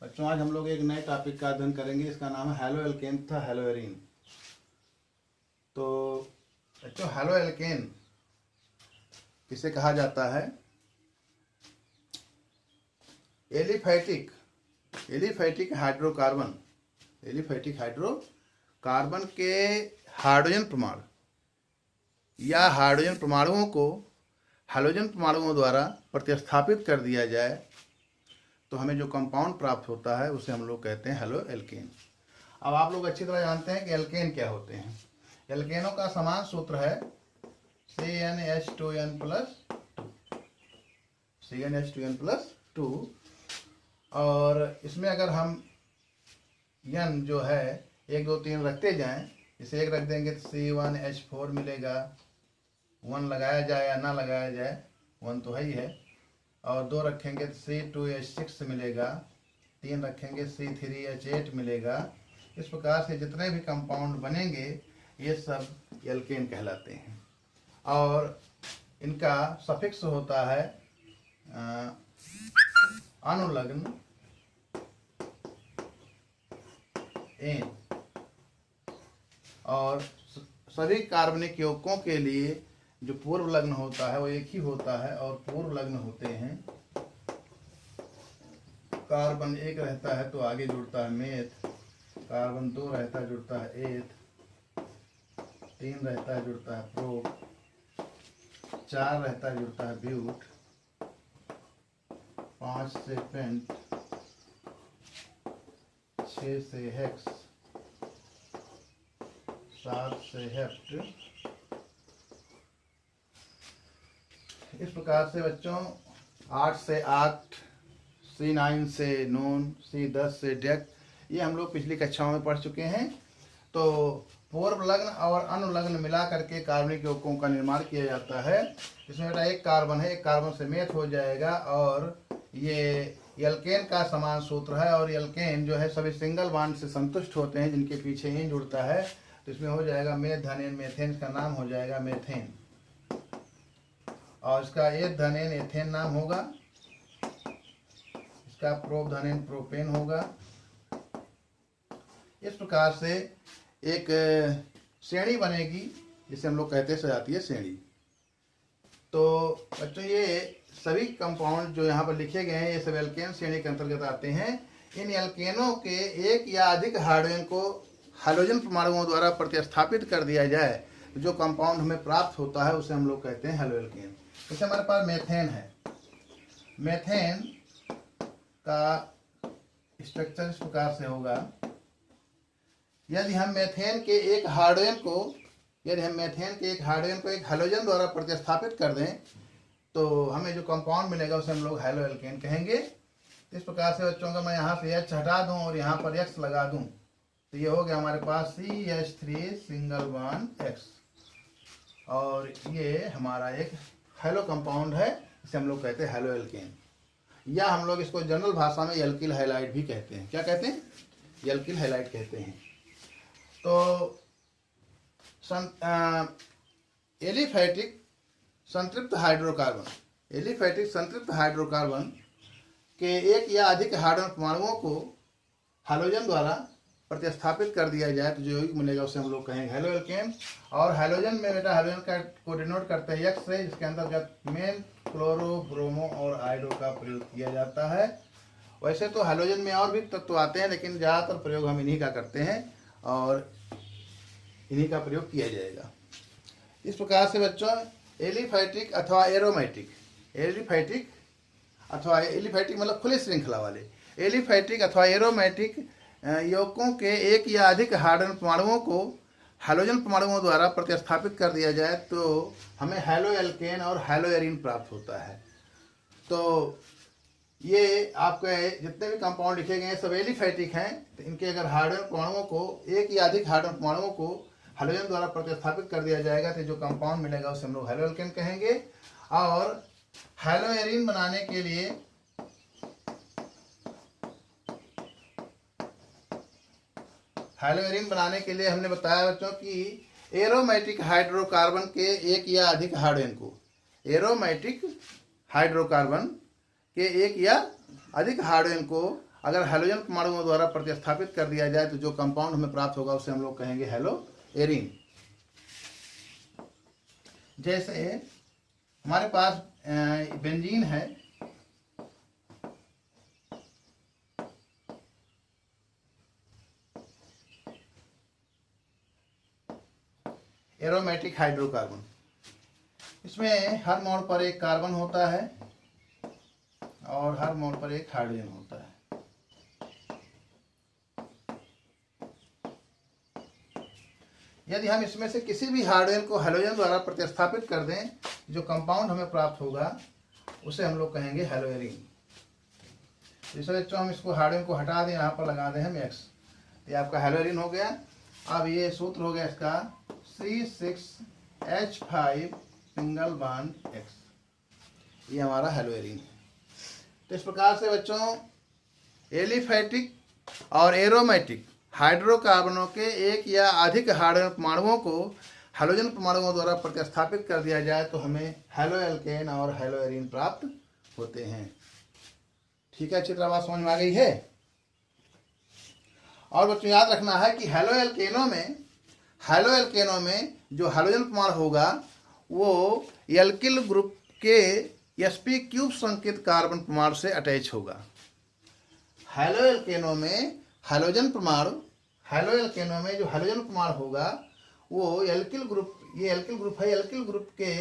बच्चों आज हम लोग एक नए टॉपिक का अध्ययन करेंगे। इसका नाम है हैलो एल्केन तथा हैलो एरीन। तो बच्चों हैलो एल्केन किसे कहा जाता है? एलिफैटिक हाइड्रोकार्बन के हाइड्रोजन परमाणु या हाइड्रोजन परमाणुओं को हैलोजन परमाणुओं द्वारा प्रतिस्थापित कर दिया जाए तो हमें जो कंपाउंड प्राप्त होता है उसे हम लोग कहते हैं हैलो एल्केन। अब आप लोग अच्छी तरह जानते हैं कि एल्केन क्या होते हैं। एल्केनों का समान सूत्र है CnH2n+2 और इसमें अगर हम n जो है 1 2 3 रखते जाएं, इसे एक रख देंगे तो C1H4 मिलेगा। 1 लगाया जाए या ना लगाया जाए, 1 तो है ही है। और 2 रखेंगे तो C2H6 मिलेगा। 3 रखेंगे C3H8 मिलेगा। इस प्रकार से जितने भी कंपाउंड बनेंगे ये सब एल्केन कहलाते हैं और इनका सफिक्स होता है अनुलग्न एन। और सभी कार्बनिक यौगिकों के लिए जो पूर्व लग्न होता है वो एक ही होता है और पूर्व लग्न होते हैं। कार्बन 1 रहता है तो आगे जुड़ता है मेथ, कार्बन 2 रहता है जुड़ता है एथ, 3 रहता है जुड़ता है प्रोप, 4 रहता है जुड़ता है ब्यूट, 5 से पेंट, 6 से हेक्स, 7 से हेप्ट। इस प्रकार से बच्चों 8 से आक्ट, C9 से नोन, C10 से डेक, ये हम लोग पिछली कक्षाओं में पढ़ चुके हैं। तो पूर्व लग्न और अनुलग्न मिला करके कार्बनिक यौगिकों का निर्माण किया जाता है। इसमें बेटा एक कार्बन है, एक कार्बन से मेथ हो जाएगा और ये एल्केन का समान सूत्र है। और एल्केन जो है सभी सिंगल बॉन्ड से संतुष्ट होते हैं जिनके पीछे इन जुड़ता है, तो इसमें हो जाएगा मेथानेन मेथेन, इसका नाम हो जाएगा मेथेन और इसका एथेन एथेन नाम होगा, इसका प्रोपधानेन प्रोपेन होगा। इस प्रकार से एक श्रेणी बनेगी जिसे हम लोग कहते हैं सजातीय श्रेणी। तो बच्चों ये सभी कंपाउंड जो यहाँ पर लिखे गए हैं ये सब एल्केन श्रेणी के अंतर्गत आते हैं। इन एल्केनों के एक या अधिक हाइड्रोजन को हैलोजन परमाणुओं द्वारा प्रतिस्थापित कर दिया जाए तो जो कंपाउंड हमें प्राप्त होता है उसे हम लोग कहते हैं हैलो एल्केन। जैसे हमारे पास मेथेन है, मेथेन का स्ट्रक्चर इस प्रकार से होगा। यदि हम मेथेन के एक हाइड्रोजन को एक हैलोजन द्वारा प्रतिस्थापित कर दें तो हमें जो कंपाउंड मिलेगा उसे हम लोग हैलो एल्केन कहेंगे। इस प्रकार से बच्चों का मैं यहाँ से H हटा दूं और यहाँ पर X लगा दूं तो ये हो गया हमारे पास CH3 सिंगल बॉन्ड X और ये हमारा एक हैलो कंपाउंड है, इसे हम लोग कहते हैं हैलो एल्केन। या हम लोग इसको जनरल भाषा में एल्किल हैलाइड भी कहते हैं। क्या कहते हैं? एल्किल हैलाइड कहते हैं। तो एलिफैटिक संतृप्त हाइड्रोकार्बन के एक या अधिक हाइड्रोजन परमाणुओं को हैलोजन द्वारा प्रतिस्थापित कर दिया जाए तो जो यौगिक मिलेगा उसे हम लोग कहेंगे हैलो एल्केन। और हैलोजन में बेटा हैलोजन का को डिनोट करते हैं X से, जिसके अंतर्गत मेन, क्लोरो, ब्रोमो और आयोडो का प्रयोग किया जाता है। वैसे तो हैलोजन में और भी तत्व आते हैं लेकिन ज़्यादातर प्रयोग हम इन्हीं का करते हैं और इन्हीं का प्रयोग किया जाएगा। इस प्रकार से बच्चों एलिफैटिक अथवा एरोमेटिक मतलब खुले श्रृंखला वाले एलिफैटिक अथवा एरोमेटिक यौगिकों के एक या अधिक हाइड्रोजन परमाणुओं को हैलोजन परमाणुओं द्वारा प्रतिस्थापित कर दिया जाए तो हमें हैलो एल्केन और हैलो एरीन प्राप्त होता है। तो ये आपके जितने भी कंपाउंड लिखे गए हैं सब एलिफैटिक हैं। तो इनके अगर हाइड्रोजन परमाणुओं को एक या अधिक हाइड्रोजन परमाणुओं को हैलोजन द्वारा प्रतिस्थापित कर दिया जाएगा तो जो कंपाउंड मिलेगा उसे हम लोग हैलो एल्केन कहेंगे। और हैलो एरीन बनाने के लिए हमने बताया बच्चों कि एरोमेटिक हाइड्रोकार्बन के एक या अधिक हाइड्रोजन को अगर हैलोजन परमाणुओं द्वारा प्रतिस्थापित कर दिया जाए तो जो कंपाउंड हमें प्राप्त होगा उसे हम लोग कहेंगे हैलोएरिन। जैसे हमारे पास बेंजीन है, एरोमेटिक हाइड्रोकार्बन, इसमें हर मोड़ पर एक कार्बन होता है और हर मोड़ पर एक हाइड्रोजन होता है। यदि हम इसमें से किसी भी हाइड्रोजन को हैलोजन द्वारा प्रतिस्थापित कर दें, जो कंपाउंड हमें प्राप्त होगा उसे हम लोग कहेंगे हैलोएरिन। जैसे बच्चों हम इसको हाइड्रोजन को हटा दें, यहाँ पर लगा दें हम X, ये आपका हैलोएरिन हो गया। अब ये सूत्र हो गया इसका C6H5 सिंगल बॉन्ड X, ये हमारा हैलोएरिन है। तो इस प्रकार से बच्चों एलिफैटिक और एरोमेटिक हाइड्रोकार्बनों के एक या अधिक हाइड्रोजन परमाणुओं को हैलोजन परमाणुओं द्वारा प्रतिस्थापित कर दिया जाए तो हमें हैलोएल्केन और हैलोएरिन प्राप्त होते हैं। ठीक है, अच्छी तरह बात समझ में आ गई है। और बच्चों याद रखना है कि हैलोएल्केनों में जो हैलोजन परमाणु होगा वो एल्किल ग्रुप के sp³ संकेत कार्बन परमाणु से अटैच होगा। हैलोएल्केनों में जो हैलोजन परमाणु होगा वो एल्किल ग्रुप के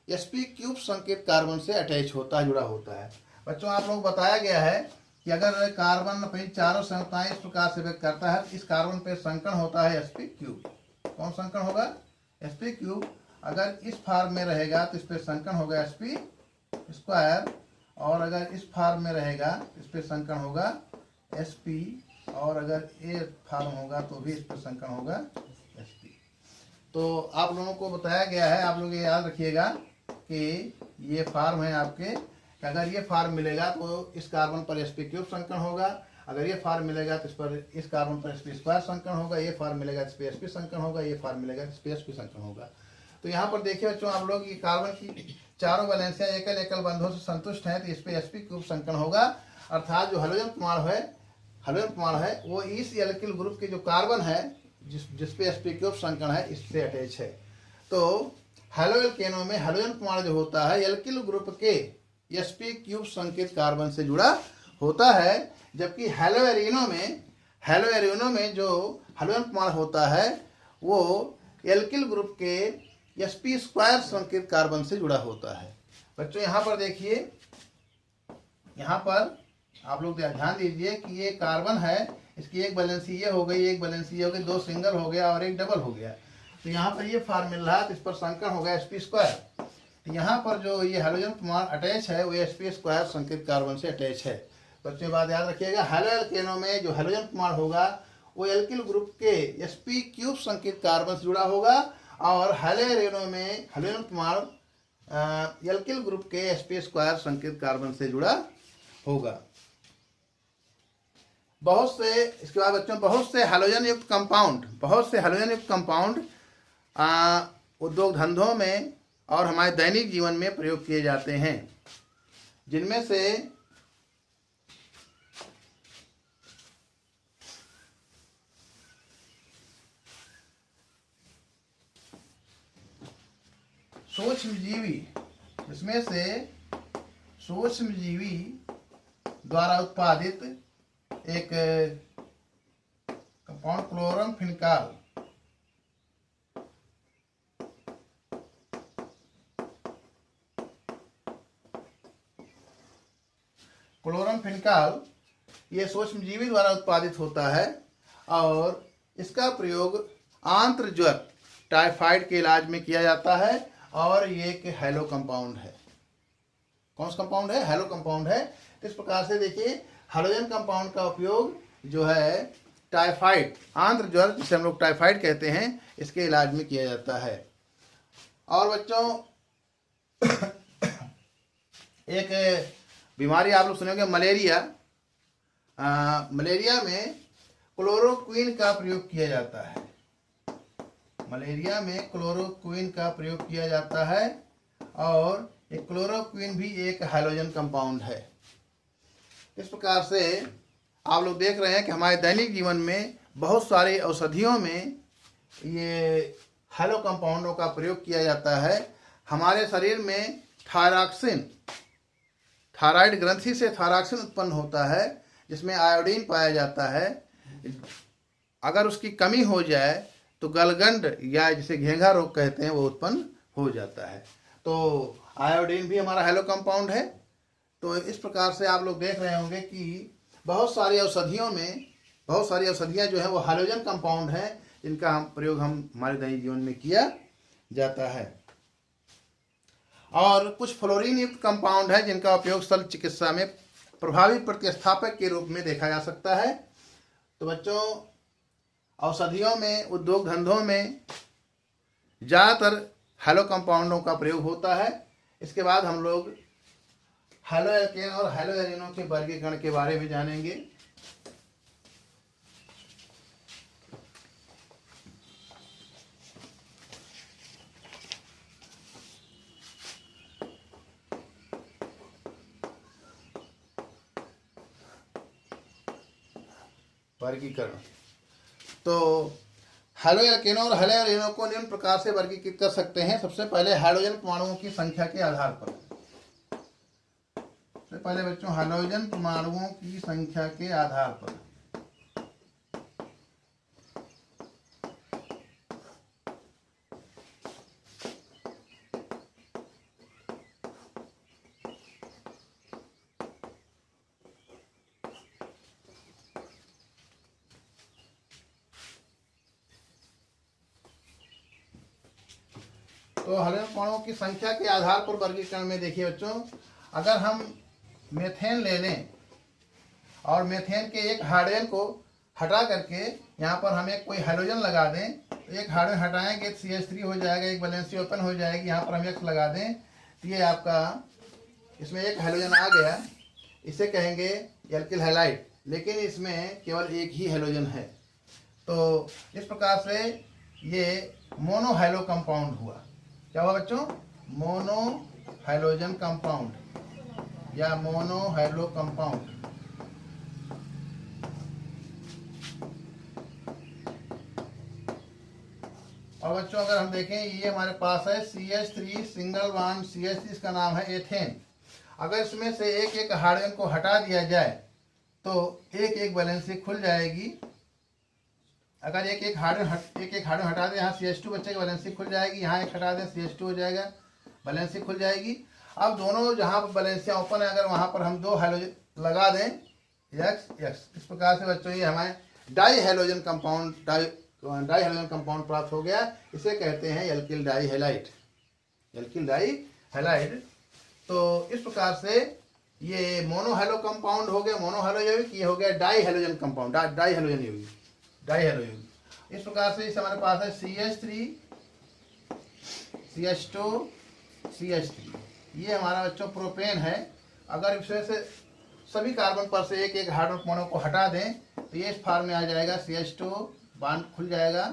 sp³ संकेत कार्बन से अटैच होता है, जुड़ा होता है। बच्चों आप लोग बताया गया है कि अगर कार्बन अपनी चारों संयुक्ताएं इस प्रकार से व्यक्त करता है, इस कार्बन पे संकरण होता है sp³। कौन संकरण होगा? sp³। अगर इस फॉर्म में रहेगा तो इस पे संकरण होगा sp², और अगर इस फॉर्म में रहेगा इस पे संकरण होगा sp, और अगर ए फॉर्म होगा तो भी इस पर संकरण होगा sp। तो आप लोगों को बताया गया है, आप लोग ये याद रखिएगा कि ये फॉर्म है आपके, अगर ये फॉर्म मिलेगा तो इस कार्बन पर sp³ संकरण होगा, अगर ये फॉर्म मिलेगा तो इस कार्बन पर sp² संकरण होगा, ये फॉर्म मिलेगा तो इस पे sp संकरण होगा, ये फॉर्म मिलेगा तो इस पे sp संकरण होगा। तो यहाँ पर देखिए बच्चों आप लोग, ये कार्बन की चारों वैलेंसियां एकल एकल बंधों से संतुष्ट हैं तो इस पे sp³ संकरण होगा, अर्थात जो हैलोजन परमाणु है वो इस एल्किल ग्रुप के जो कार्बन है जिस पे sp³ संकरण है इससे अटैच है। तो हैलोएल्केनों में हैलोजन परमाणु जो होता है एल्किल ग्रुप के sp³ संकेत कार्बन से जुड़ा होता है, जबकि हैलोएरिनों में जो हैलोजन परमाणु होता है वो एल्किल ग्रुप के sp² संकेत कार्बन से जुड़ा होता है। बच्चों यहाँ पर देखिए, यहाँ पर आप लोग ध्यान दीजिए कि ये कार्बन है, इसकी एक वैलेंसी ये हो गई, एक वैलेंसी ये हो गई, दो सिंगल हो गया और एक डबल हो गया। तो यहाँ पर ये फॉर्म मिल रहा है तो इस पर संकरण हो गया sp²। तो यहाँ पर जो ये हैलोजन परमाणु अटैच है वो sp² संकेत कार्बन से अटैच है। बच्चों बात याद रखिएगा, हैलोएल्केनों में जो हैलोजन परमाणु होगा वो एल्किल ग्रुप के sp³ संकेत कार्बन से जुड़ा होगा, और हैलोएरिनों में हैलोजन परमाणु एल्किल ग्रुप के sp² संकेत कार्बन से जुड़ा होगा। इसके बाद बच्चों बहुत से हैलोजन युक्त कंपाउंड उद्योग धंधों में और हमारे दैनिक जीवन में प्रयोग किए जाते हैं, जिनमें से सूक्ष्मजीवी द्वारा उत्पादित एक कंपाउंड क्लोरमफेनिकॉल, ये सूक्ष्मजीवी द्वारा उत्पादित होता है और इसका प्रयोग आंत्र ज्वर टाइफाइड के इलाज में किया जाता है, और ये एक हैलो कंपाउंड है। कौन सा कंपाउंड है? हैलो कंपाउंड है। इस प्रकार से देखिए हैलोजन कंपाउंड का उपयोग जो है टाइफाइड, आंत्र ज्वर जिसे हम लोग टाइफाइड कहते हैं, इसके इलाज में किया जाता है। और बच्चों एक बीमारी आप लोग सुनेंगे मलेरिया, मलेरिया में क्लोरोक्विन का प्रयोग किया जाता है। मलेरिया में क्लोरोक्विन का प्रयोग किया जाता है, और एक क्लोरोक्विन भी एक हैलोजन कंपाउंड है। इस प्रकार से आप लोग देख रहे हैं कि हमारे दैनिक जीवन में बहुत सारी औषधियों में ये हैलो कंपाउंडों का प्रयोग किया जाता है। हमारे शरीर में थायरॉक्सिन, थायराइड ग्रंथि से थायरॉक्सिन उत्पन्न होता है, जिसमें आयोडीन पाया जाता है। अगर उसकी कमी हो जाए तो गलगंड या जिसे घेंघा रोग कहते हैं वो उत्पन्न हो जाता है। तो आयोडीन भी हमारा हैलो कंपाउंड है। तो इस प्रकार से आप लोग देख रहे होंगे कि बहुत सारी औषधियों में, बहुत सारी औषधियाँ जो हैं वो हैलोजन कंपाउंड हैं, जिनका प्रयोग हम हमारे दैनिक जीवन में किया जाता है। और कुछ फ्लोरीन युक्त कंपाउंड है जिनका उपयोग शल्य चिकित्सा में प्रभावी प्रतिस्थापक के रूप में देखा जा सकता है। तो बच्चों, औषधियों में, उद्योग धंधों में ज़्यादातर हैलो कंपाउंडों का प्रयोग होता है। इसके बाद हम लोग हैलो एल्केन और हैलो एरिनों के वर्गीकरण के बारे में जानेंगे। वर्गीकरण तो हैलो एल्केनों और हैलो एरिनों को निम्न प्रकार से वर्गीकृत कर सकते हैं। सबसे पहले हाइड्रोजन परमाणुओं की संख्या के आधार पर। सबसे पहले बच्चों, हाइड्रोजन परमाणुओं की संख्या के आधार पर। तो हाइड्रोजन परमाणुओं की संख्या के आधार पर वर्गीकरण में देखिए बच्चों, अगर हम मेथेन ले लें और मेथेन के एक हाइड्रोजन को हटा करके यहाँ पर हम एक कोई हाइड्रोजन लगा दें, तो एक हाइड्रोजन हटाएंगे तो CH3 हो जाएगा, एक वैलेंसी ओपन हो जाएगी। यहाँ पर हम X लगा दें तो ये आपका, इसमें एक हाइड्रोजन आ गया, इसे कहेंगे एल्किल हैलाइड, लेकिन इसमें केवल एक ही हाइड्रोजन है। तो इस प्रकार से ये मोनो हैलो कंपाउंड हुआ। क्या हुआ बच्चों? मोनो हाइड्रोजन कंपाउंड या मोनो हैलो कंपाउंड। और बच्चों अगर हम देखें, ये हमारे पास है CH3 सिंगल बॉन्ड CH3, इसका नाम है एथेन। अगर इसमें से एक एक हाइड्रोजन को हटा दिया जाए तो एक एक वैलेंसी खुल जाएगी। अगर एक एक हाइड्रोजन हटा दें, यहाँ CH2 बच्चे की वैलेंसी खुल जाएगी, यहाँ एक हटा दें CH2 हो जाएगा, वैलेंसी खुल जाएगी। अब दोनों जहाँ पर वैलेंसियाँ ओपन है, अगर वहाँ पर हम दो हाइड्रोजन लगा दें X, इस प्रकार से बच्चों ये हमारे डाई हाइड्रोजन कंपाउंड प्राप्त हो गया। इसे कहते हैं alkyl dihalide, alkyl dihalide. तो इस प्रकार से ये मोनो हैलो कंपाउंड हो गया, मोनो हैलो यौगिक, ये हो गया di hydrogen compound, di hydrogen यौगिक, डाई हाइड्रो यौगिक। इस प्रकार से इस हमारे पास है CH3 CH2 CH3, ये हमारा बच्चों प्रोपेन है। अगर इसमें से सभी कार्बन पर से एक एक हाइड्रोजन परमाणु को हटा दें तो ये इस फॉर्म में आ जाएगा, CH2 बॉन्ड खुल जाएगा,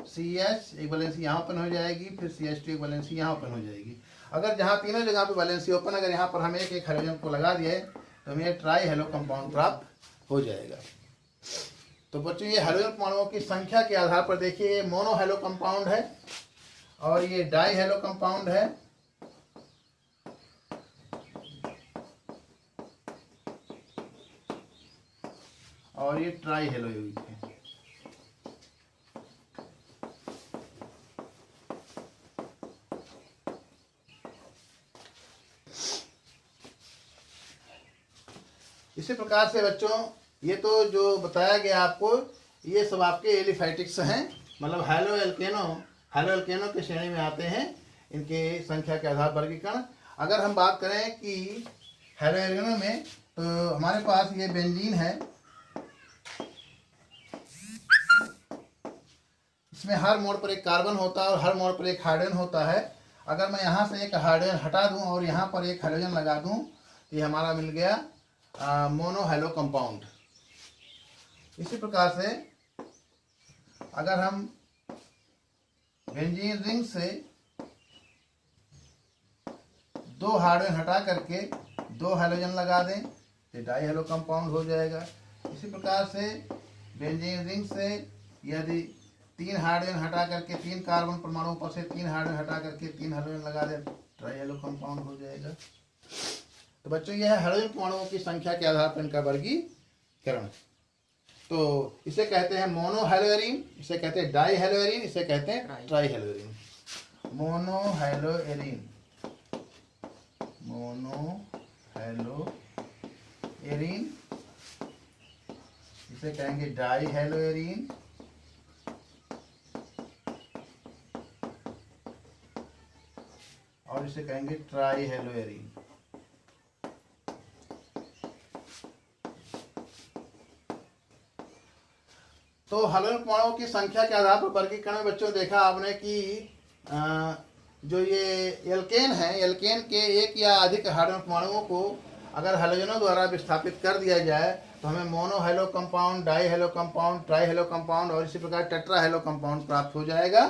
CH एक वैलेंसी यहाँ ओपन हो जाएगी, फिर CH2 एक वैलेंसी यहाँ ओपन हो जाएगी। अगर जहाँ तीनों जगह पे वैलेंसी ओपन, अगर यहाँ पर हम एक एक हाइड्रोजन को लगा दिए तो हमें ट्राई हैलो कंपाउंड प्राप्त हो जाएगा। तो बच्चों ये हाइड्रोजन परमाणुओं की संख्या के आधार पर देखिए, ये मोनो हैलो कंपाउंड है और ये डाई हैलो कंपाउंड है। और ये ट्राई हैलो यौगिक है। इसी प्रकार से बच्चों, ये तो जो बताया गया आपको, ये सब आपके एलिफैटिक्स हैं, मतलब हैलो एल्केनो की श्रेणी में आते हैं, इनके संख्या के आधार वर्गीकरण। अगर हम बात करें कि हैलो एल्केनो में, तो हमारे पास ये बेंजीन है, इसमें हर मोड़ पर एक कार्बन होता है और हर मोड़ पर एक हाइड्रोजन होता है। अगर मैं यहाँ से एक हाइड्रोजन हटा दूँ और यहाँ पर एक हाइड्रोजन लगा दूँ तो ये हमारा मिल गया मोनो हैलो कंपाउंड। इसी प्रकार से अगर हम बेंजीन रिंग से दो हाइड्रोजन हटा करके दो हाइड्रोजन लगा दें तो डाई हैलो कंपाउंड हो जाएगा। इसी प्रकार से बेंजीन रिंग से यदि 3 हाइड्रोजन हटा करके 3 कार्बन परमाणु पर से 3 हाइड्रोजन हटा करके 3 हाइड्रोजन लगा दे, ट्राई हेलो कंपाउंड हो जाएगा। तो बच्चों यह है हाइड्रोजन परमाणुओं की संख्या के आधार पर इनका वर्गीकरण। तो इसे कहते हैं मोनोहेलोएरीन, इसे कहते हैं डाईहेलोएरीन, इसे कहते हैं ट्राईहेलोएरीन। मोनोहेलोएरीन, मोनोहेलोएरीन, इसे कहेंगे डाईहेलोएरीन, और इसे कहेंगे ट्राईहेलोएरीन। तो हाइड्रोजन परमाणुओं की संख्या के आधार पर वर्गीकरण में बच्चों देखा आपने कि जो ये एल्केन है, एल्केन के एक या अधिक हाइड्रोजन परमाणुओं को अगर हैलोजनों द्वारा विस्थापित कर दिया जाए तो हमें mono hello compound, die hello compound, try hello compound और इसी प्रकार टेट्रा हेलो कंपाउंड प्राप्त हो जाएगा।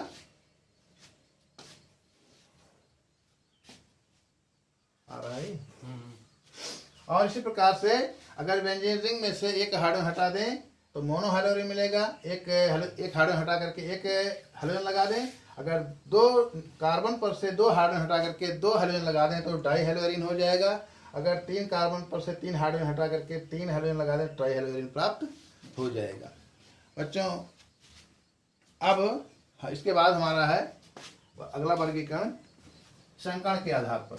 आ रहा है। और इसी प्रकार से अगर बेंजीन रिंग में से एक हाइड्रोजन हटा दें तो मोनो हेलोएरीन मिलेगा। एक हाइड्रोजन हटा करके एक हेलोजन लगा दें, अगर 2 कार्बन पर से 2 हाइड्रोजन हटा करके 2 हेलोजन लगा दें तो डाई हेलोएरीन हो जाएगा। अगर 3 कार्बन पर से 3 हाइड्रोजन हटा करके 3 हेलोजन लगा दें ट्राई हेलोएरीन प्राप्त हो जाएगा। बच्चों अब इसके बाद हमारा है अगला वर्गीकरण संकरण के आधार पर।